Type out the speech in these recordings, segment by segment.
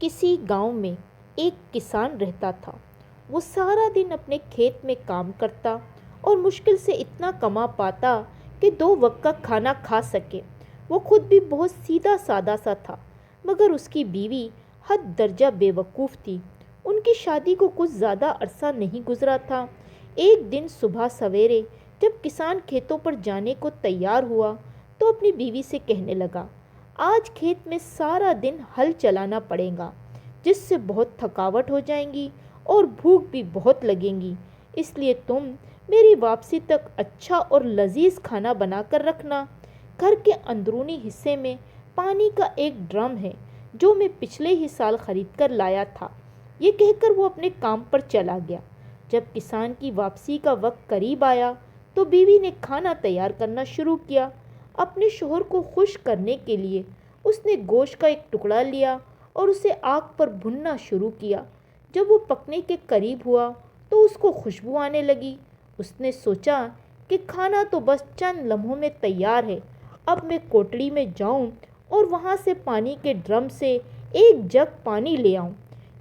کسی گاؤں میں ایک کسان رہتا تھا۔ وہ سارا دن اپنے کھیت میں کام کرتا اور مشکل سے اتنا کما پاتا کہ 2 وقت کا کھانا کھا سکے۔ وہ خود بھی بہت سیدھا سادہ سا تھا، مگر اس کی بیوی حد درجہ بے وقوف تھی۔ ان کی شادی کو کچھ زیادہ عرصہ نہیں گزرا تھا۔ ایک دن صبح سویرے جب کسان کھیتوں پر جانے کو تیار ہوا تو اپنی بیوی سے کہنے لگا، آج کھیت میں سارا دن ہل چلانا پڑے گا، جس سے بہت تھکاوٹ ہو جائیں گی اور بھوک بھی بہت لگیں گی۔ اس لیے تم میری واپسی تک اچھا اور لذیذ کھانا بنا کر رکھنا۔ گھر کے اندرونی حصے میں پانی کا ایک ڈرم ہے جو میں پچھلے ہی سال خرید کر لایا تھا۔ یہ کہہ کر وہ اپنے کام پر چلا گیا۔ جب کسان کی واپسی کا وقت قریب آیا تو بیوی نے کھانا تیار کرنا شروع کیا۔ اپنے شوہر کو خوش کرنے کے لیے اس نے گوشت کا ایک ٹکڑا لیا اور اسے آگ پر بھوننا شروع کیا۔ جب وہ پکنے کے قریب ہوا تو اس کو خوشبو آنے لگی۔ اس نے سوچا کہ کھانا تو بس چند لمحوں میں تیار ہے، اب میں کوٹڑی میں جاؤں اور وہاں سے پانی کے ڈرم سے ایک جگ پانی لے آؤں۔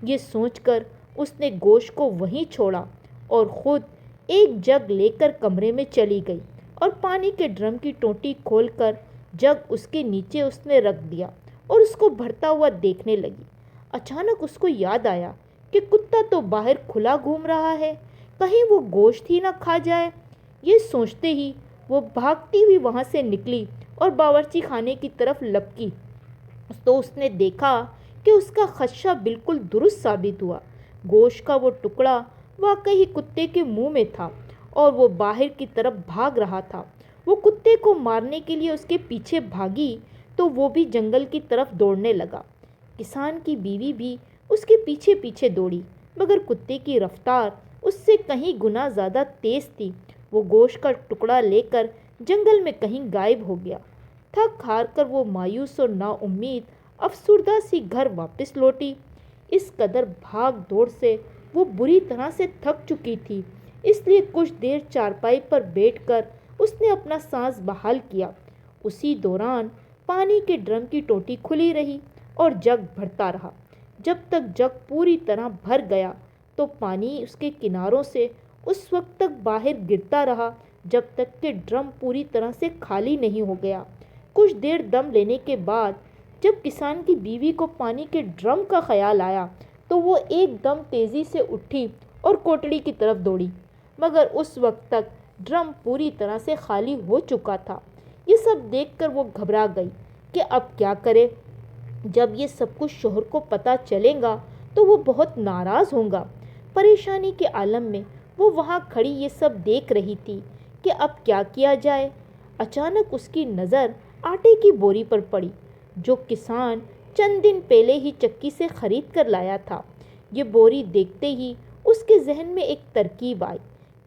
یہ سوچ کر اس نے گوشت کو وہیں چھوڑا اور خود ایک جگ لے کر کمرے میں چلی گئی اور پانی کے ڈرم کی ٹوٹی کھول کر جگ اس کے نیچے اس نے رکھ دیا اور اس کو بھرتا ہوا دیکھنے لگی۔ اچانک اس کو یاد آیا کہ کتا تو باہر کھلا گھوم رہا ہے، کہیں وہ گوشت ہی نہ کھا جائے۔ یہ سوچتے ہی وہ بھاگتی ہوئی وہاں سے نکلی اور باورچی خانے کی طرف لپکی تو اس نے دیکھا کہ اس کا خدشہ بالکل درست ثابت ہوا۔ گوشت کا وہ ٹکڑا واقعی کتے کے منہ میں تھا اور وہ باہر کی طرف بھاگ رہا تھا۔ وہ کتے کو مارنے کے لیے اس کے پیچھے بھاگی تو وہ بھی جنگل کی طرف دوڑنے لگا۔ کسان کی بیوی بھی اس کے پیچھے پیچھے دوڑی، مگر کتے کی رفتار اس سے کہیں گنا زیادہ تیز تھی۔ وہ گوشت کا ٹکڑا لے کر جنگل میں کہیں غائب ہو گیا۔ تھک ہار کر وہ مایوس اور نا امید افسردہ سی گھر واپس لوٹی۔ اس قدر بھاگ دوڑ سے وہ بری طرح سے تھک چکی تھی، اس لیے کچھ دیر چارپائی پر بیٹھ کر اس نے اپنا سانس بحال کیا۔ اسی دوران پانی کے ڈرم کی ٹوٹی کھلی رہی اور جگ بھرتا رہا۔ جب تک جگ پوری طرح بھر گیا تو پانی اس کے کناروں سے اس وقت تک باہر گرتا رہا جب تک کہ ڈرم پوری طرح سے خالی نہیں ہو گیا۔ کچھ دیر دم لینے کے بعد جب کسان کی بیوی کو پانی کے ڈرم کا خیال آیا تو وہ ایک دم تیزی سے اٹھی اور کوٹڑی کی طرف دوڑی، مگر اس وقت تک ڈرم پوری طرح سے خالی ہو چکا تھا۔ یہ سب دیکھ کر وہ گھبرا گئی کہ اب کیا کرے۔ جب یہ سب کچھ شوہر کو پتہ چلے گا تو وہ بہت ناراض ہوگا۔ پریشانی کے عالم میں وہ وہاں کھڑی یہ سب دیکھ رہی تھی کہ اب کیا کیا جائے۔ اچانک اس کی نظر آٹے کی بوری پر پڑی جو کسان چند دن پہلے ہی چکی سے خرید کر لایا تھا۔ یہ بوری دیکھتے ہی اس کے ذہن میں ایک ترکیب آئی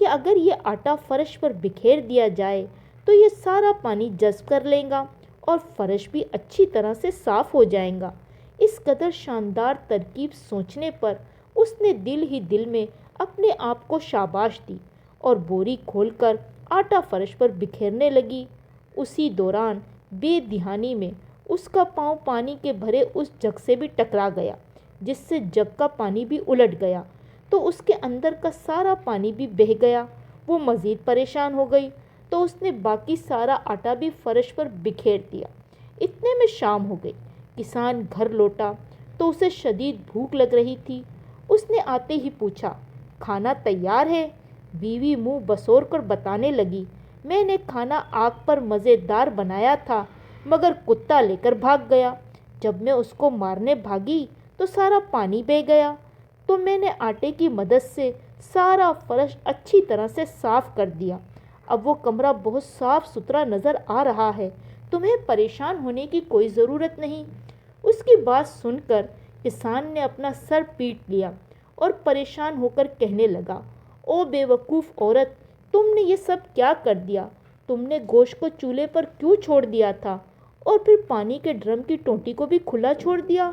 کہ اگر یہ آٹا فرش پر بکھیر دیا جائے تو یہ سارا پانی جذب کر لے گا اور فرش بھی اچھی طرح سے صاف ہو جائے گا۔ اس قدر شاندار ترکیب سوچنے پر اس نے دل ہی دل میں اپنے آپ کو شاباش دی اور بوری کھول کر آٹا فرش پر بکھیرنے لگی۔ اسی دوران بے دھیانی میں اس کا پاؤں پانی کے بھرے اس جگ سے بھی ٹکرا گیا، جس سے جگ کا پانی بھی الٹ گیا تو اس کے اندر کا سارا پانی بھی بہہ گیا۔ وہ مزید پریشان ہو گئی تو اس نے باقی سارا آٹا بھی فرش پر بکھیر دیا۔ اتنے میں شام ہو گئی۔ کسان گھر لوٹا تو اسے شدید بھوک لگ رہی تھی۔ اس نے آتے ہی پوچھا، کھانا تیار ہے؟ بیوی منہ بسور کر بتانے لگی، میں نے کھانا آگ پر مزیدار بنایا تھا، مگر کتا لے کر بھاگ گیا۔ جب میں اس کو مارنے بھاگی تو سارا پانی بہہ گیا، تو میں نے آٹے کی مدد سے سارا فرش اچھی طرح سے صاف کر دیا۔ اب وہ کمرہ بہت صاف ستھرا نظر آ رہا ہے، تمہیں پریشان ہونے کی کوئی ضرورت نہیں۔ اس کی بات سن کر کسان نے اپنا سر پیٹ لیا اور پریشان ہو کر کہنے لگا، او بے وقوف عورت، تم نے یہ سب کیا کر دیا؟ تم نے گوشت کو چولہے پر کیوں چھوڑ دیا تھا اور پھر پانی کے ڈرم کی ٹوٹی کو بھی کھلا چھوڑ دیا؟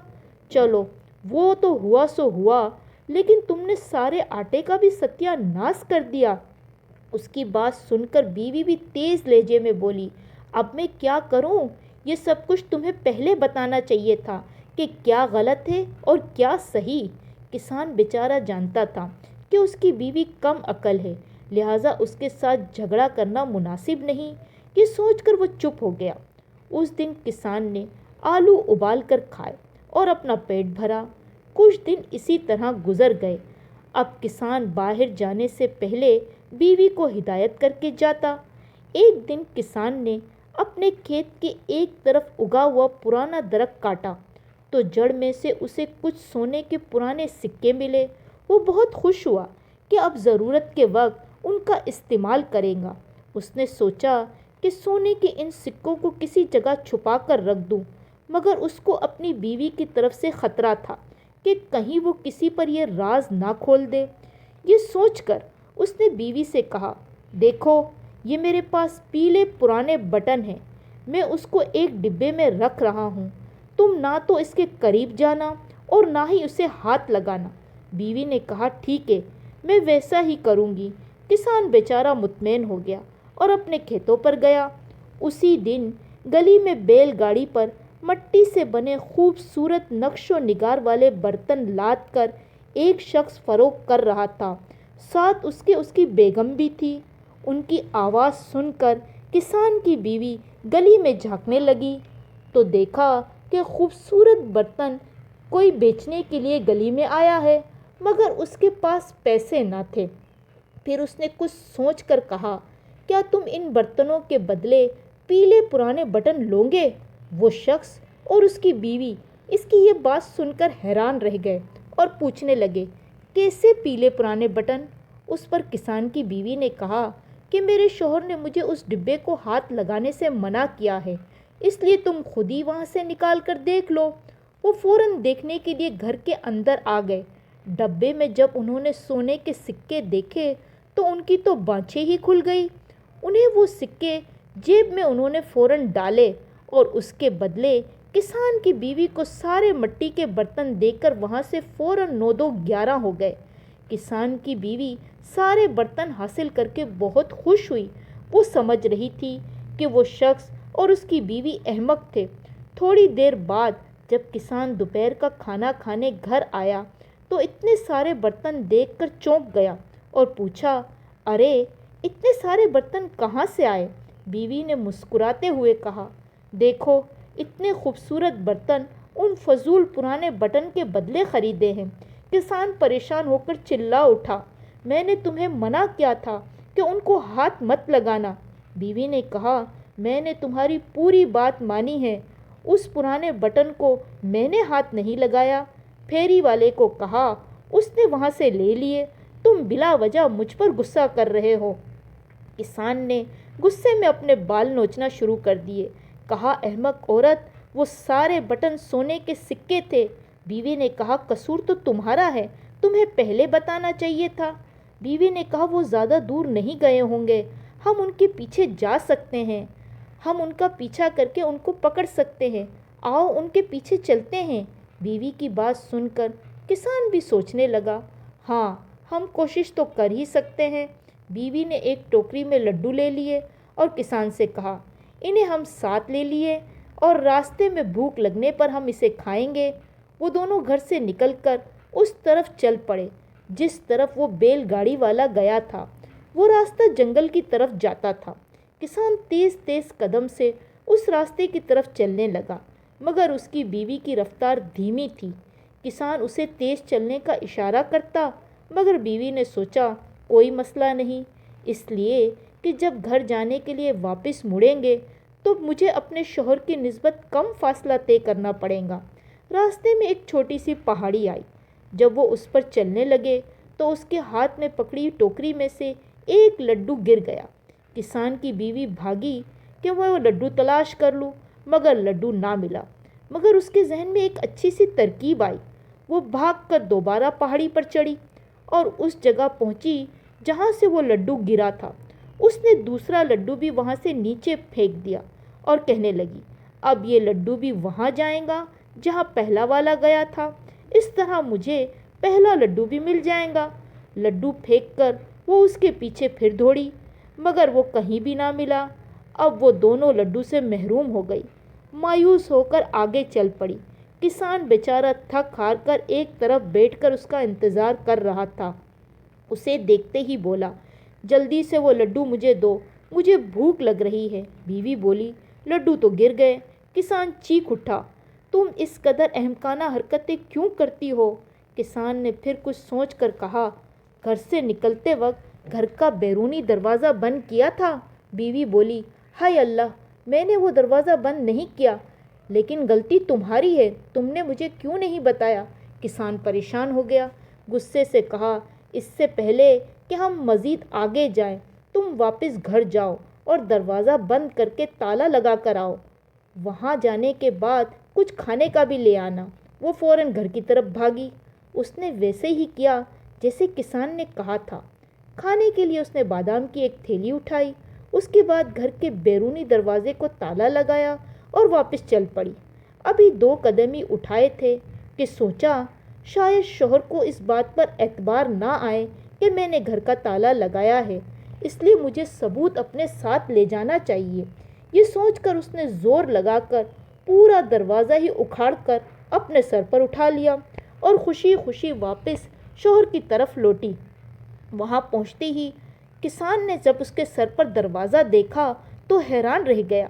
چلو وہ تو ہوا سو ہوا، لیکن تم نے سارے آٹے کا بھی ستیہ ناش کر دیا۔ اس کی بات سن کر بیوی بھی تیز لہجے میں بولی، اب میں کیا کروں؟ یہ سب کچھ تمہیں پہلے بتانا چاہیے تھا کہ کیا غلط ہے اور کیا صحیح۔ کسان بیچارہ جانتا تھا کہ اس کی بیوی کم عقل ہے، لہٰذا اس کے ساتھ جھگڑا کرنا مناسب نہیں۔ یہ سوچ کر وہ چپ ہو گیا۔ اس دن کسان نے آلو ابال کر کھائے اور اپنا پیٹ بھرا۔ کچھ دن اسی طرح گزر گئے۔ اب کسان باہر جانے سے پہلے بیوی کو ہدایت کر کے جاتا۔ ایک دن کسان نے اپنے کھیت کے ایک طرف اگا ہوا پرانا درخت کاٹا تو جڑ میں سے اسے کچھ سونے کے پرانے سکے ملے۔ وہ بہت خوش ہوا کہ اب ضرورت کے وقت ان کا استعمال کرے گا۔ اس نے سوچا کہ سونے کے ان سکوں کو کسی جگہ چھپا کر رکھ دوں، مگر اس کو اپنی بیوی کی طرف سے خطرہ تھا کہ کہیں وہ کسی پر یہ راز نہ کھول دے۔ یہ سوچ کر اس نے بیوی سے کہا، دیکھو یہ میرے پاس پیلے پرانے بٹن ہیں، میں اس کو ایک ڈبے میں رکھ رہا ہوں، تم نہ تو اس کے قریب جانا اور نہ ہی اسے ہاتھ لگانا۔ بیوی نے کہا، ٹھیک ہے، میں ویسا ہی کروں گی۔ کسان بیچارہ مطمئن ہو گیا اور اپنے کھیتوں پر گیا۔ اسی دن گلی میں بیل گاڑی پر مٹی سے بنے خوبصورت نقش و نگار والے برتن لاد کر ایک شخص فروخت کر رہا تھا، ساتھ اس کی بیگم بھی تھی۔ ان کی آواز سن کر کسان کی بیوی گلی میں جھانکنے لگی تو دیکھا کہ خوبصورت برتن کوئی بیچنے کے لیے گلی میں آیا ہے، مگر اس کے پاس پیسے نہ تھے۔ پھر اس نے کچھ سوچ کر کہا، کیا تم ان برتنوں کے بدلے پیلے پرانے بٹن لو گے؟ وہ شخص اور اس کی بیوی اس کی یہ بات سن کر حیران رہ گئے اور پوچھنے لگے، کیسے پیلے پرانے بٹن؟ اس پر کسان کی بیوی نے کہا کہ میرے شوہر نے مجھے اس ڈبے کو ہاتھ لگانے سے منع کیا ہے، اس لیے تم خود ہی وہاں سے نکال کر دیکھ لو۔ وہ فوراً دیکھنے کے لیے گھر کے اندر آ گئے۔ ڈبے میں جب انہوں نے سونے کے سکے دیکھے تو ان کی تو بانچیں ہی کھل گئی۔ انہیں وہ سکے جیب میں انہوں نے فوراً ڈالے اور اس کے بدلے کسان کی بیوی کو سارے مٹی کے برتن دے کر وہاں سے فوراً 9 2 11 ہو گئے۔ کسان کی بیوی سارے برتن حاصل کر کے بہت خوش ہوئی۔ وہ سمجھ رہی تھی کہ وہ شخص اور اس کی بیوی احمق تھے۔ تھوڑی دیر بعد جب کسان دوپہر کا کھانا کھانے گھر آیا تو اتنے سارے برتن دیکھ کر چونک گیا اور پوچھا، ارے اتنے سارے برتن کہاں سے آئے؟ بیوی نے مسکراتے ہوئے کہا، دیکھو اتنے خوبصورت برتن ان فضول پرانے بٹن کے بدلے خریدے ہیں۔ کسان پریشان ہو کر چلا اٹھا، میں نے تمہیں منع کیا تھا کہ ان کو ہاتھ مت لگانا۔ بیوی نے کہا، میں نے تمہاری پوری بات مانی ہے، اس پرانے بٹن کو میں نے ہاتھ نہیں لگایا۔ پھیری والے کو کہا، اس نے وہاں سے لے لیے، تم بلا وجہ مجھ پر غصہ کر رہے ہو۔ کسان نے غصے میں اپنے بال نوچنا شروع کر دیے، کہا، احمق عورت، وہ سارے بٹن سونے کے سکے تھے۔ بیوی نے کہا، قصور تو تمہارا ہے، تمہیں پہلے بتانا چاہیے تھا۔ بیوی نے کہا، وہ زیادہ دور نہیں گئے ہوں گے، ہم ان کے پیچھے جا سکتے ہیں، ہم ان کا پیچھا کر کے ان کو پکڑ سکتے ہیں، آؤ ان کے پیچھے چلتے ہیں۔ بیوی کی بات سن کر کسان بھی سوچنے لگا، ہاں ہم کوشش تو کر ہی سکتے ہیں۔ بیوی نے ایک ٹوکری میں لڈو لے لیے اور کسان سے کہا، انہیں ہم ساتھ لے لیے اور راستے میں بھوک لگنے پر ہم اسے کھائیں گے۔ وہ دونوں گھر سے نکل کر اس طرف چل پڑے جس طرف وہ بیل گاڑی والا گیا تھا۔ وہ راستہ جنگل کی طرف جاتا تھا۔ کسان تیز تیز قدم سے اس راستے کی طرف چلنے لگا، مگر اس کی بیوی کی رفتار دھیمی تھی۔ کسان اسے تیز چلنے کا اشارہ کرتا، مگر بیوی نے سوچا کوئی مسئلہ نہیں، اس لیے کہ جب گھر جانے کے لیے واپس مڑیں گے تو مجھے اپنے شوہر کی نسبت کم فاصلہ طے کرنا پڑے گا۔ راستے میں ایک چھوٹی سی پہاڑی آئی۔ جب وہ اس پر چلنے لگے تو اس کے ہاتھ میں پکڑی ٹوکری میں سے ایک لڈو گر گیا۔ کسان کی بیوی بھاگی کہ وہ لڈو تلاش کر لوں، مگر لڈو نہ ملا۔ مگر اس کے ذہن میں ایک اچھی سی ترکیب آئی۔ وہ بھاگ کر دوبارہ پہاڑی پر چڑھی اور اس جگہ پہنچی جہاں سے وہ لڈو گرا تھا۔ اس نے دوسرا لڈو بھی وہاں سے نیچے پھینک دیا اور کہنے لگی، اب یہ لڈو بھی وہاں جائے گا جہاں پہلا والا گیا تھا، اس طرح مجھے پہلا لڈو بھی مل جائے گا۔ لڈو پھینک کر وہ اس کے پیچھے پھر دوڑی، مگر وہ کہیں بھی نہ ملا۔ اب وہ دونوں لڈو سے محروم ہو گئی۔ مایوس ہو کر آگے چل پڑی۔ کسان بیچارہ تھک ہار کر ایک طرف بیٹھ کر اس کا انتظار کر رہا تھا۔ اسے دیکھتے ہی بولا، جلدی سے وہ لڈو مجھے دو، مجھے بھوک لگ رہی ہے۔ بیوی بولی، لڈو تو گر گئے۔ کسان چیخ اٹھا، تم اس قدر احمقانہ حرکتیں کیوں کرتی ہو؟ کسان نے پھر کچھ سوچ کر کہا، گھر سے نکلتے وقت گھر کا بیرونی دروازہ بند کیا تھا۔ بیوی بولی، ہائے اللہ، میں نے وہ دروازہ بند نہیں کیا، لیکن غلطی تمہاری ہے، تم نے مجھے کیوں نہیں بتایا؟ کسان پریشان ہو گیا، غصے سے کہا، اس سے پہلے کہ ہم مزید آگے جائیں تم واپس گھر جاؤ اور دروازہ بند کر کے تالا لگا کر آؤ۔ وہاں جانے کے بعد کچھ کھانے کا بھی لے آنا۔ وہ فوراً گھر کی طرف بھاگی۔ اس نے ویسے ہی کیا جیسے کسان نے کہا تھا۔ کھانے کے لیے اس نے بادام کی ایک تھیلی اٹھائی، اس کے بعد گھر کے بیرونی دروازے کو تالا لگایا اور واپس چل پڑی۔ ابھی 2 قدم ہی اٹھائے تھے کہ سوچا، شاید شوہر کو اس بات پر اعتبار نہ آئے کہ میں نے گھر کا تالا لگایا ہے، اس لیے مجھے ثبوت اپنے ساتھ لے جانا چاہیے۔ یہ سوچ کر اس نے زور لگا کر پورا دروازہ ہی اکھاڑ کر اپنے سر پر اٹھا لیا اور خوشی خوشی واپس شوہر کی طرف لوٹی۔ وہاں پہنچتے ہی کسان نے جب اس کے سر پر دروازہ دیکھا تو حیران رہ گیا۔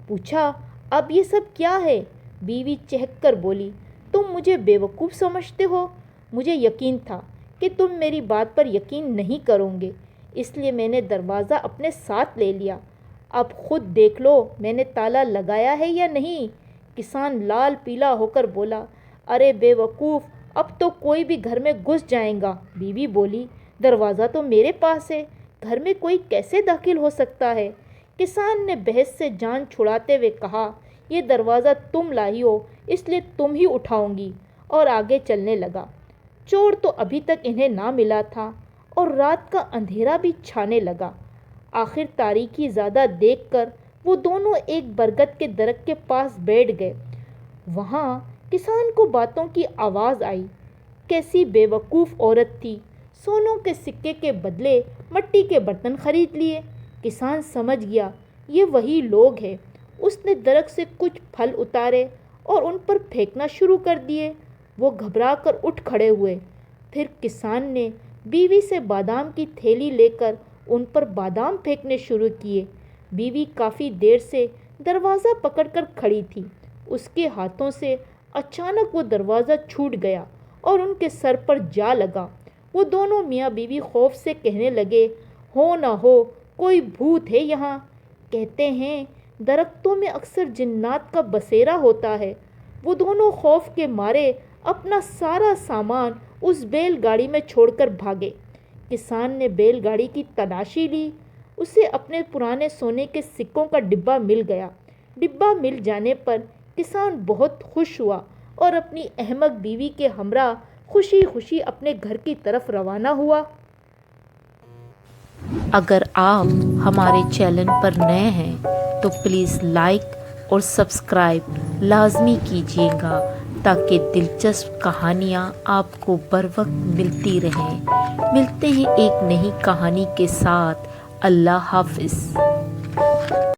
پوچھا، اب یہ سب کیا ہے؟ بیوی چہک کر بولی، تم مجھے بیوقوف سمجھتے ہو؟ مجھے یقین تھا کہ تم میری بات پر یقین نہیں کرو گے، اس لیے میں نے دروازہ اپنے ساتھ لے لیا۔ اب خود دیکھ لو میں نے تالا لگایا ہے یا نہیں۔ کسان لال پیلا ہو کر بولا، ارے بے وقوف، اب تو کوئی بھی گھر میں گھس جائے گا۔ بیوی بولی، دروازہ تو میرے پاس ہے، گھر میں کوئی کیسے داخل ہو سکتا ہے؟ کسان نے بحث سے جان چھڑاتے ہوئے کہا، یہ دروازہ تم لائی ہو اس لیے تم ہی اٹھاؤں گی، اور آگے چلنے لگا۔ چور تو ابھی تک انہیں نہ ملا تھا اور رات کا اندھیرا بھی چھانے لگا۔ آخر تاریکی زیادہ دیکھ کر وہ دونوں ایک برگد کے درخت کے پاس بیٹھ گئے۔ وہاں کسان کو باتوں کی آواز آئی، کیسی بے وقوف عورت تھی، سونوں کے سکے کے بدلے مٹی کے برتن خرید لیے۔ کسان سمجھ گیا یہ وہی لوگ ہیں۔ اس نے درخت سے کچھ پھل اتارے اور ان پر پھینکنا شروع کر دیے۔ وہ گھبرا کر اٹھ کھڑے ہوئے۔ پھر کسان نے بیوی سے بادام کی تھیلی لے کر ان پر بادام پھینکنے شروع کیے۔ بیوی کافی دیر سے دروازہ پکڑ کر کھڑی تھی۔ اس کے ہاتھوں سے اچانک وہ دروازہ چھوٹ گیا اور ان کے سر پر جا لگا۔ وہ دونوں میاں بیوی خوف سے کہنے لگے، ہو نہ ہو کوئی بھوت ہے یہاں۔ کہتے ہیں درختوں میں اکثر جنات کا بسیرا ہوتا ہے۔ وہ دونوں خوف کے مارے اپنا سارا سامان اس بیل گاڑی میں چھوڑ کر بھاگے۔ کسان نے بیل گاڑی کی تلاشی لی۔ اسے اپنے پرانے سونے کے سکوں کا ڈبہ مل گیا۔ ڈبہ مل جانے پر کسان بہت خوش ہوا اور اپنی احمق بیوی کے ہمراہ خوشی خوشی اپنے گھر کی طرف روانہ ہوا۔ اگر آپ ہمارے چینل پر نئے ہیں تو پلیز لائک اور سبسکرائب لازمی کیجیے گا تاکہ دلچسپ کہانیاں آپ کو بر وقت ملتی رہیں۔ ملتے ہیں ایک نئی کہانی کے ساتھ۔ اللہ حافظ۔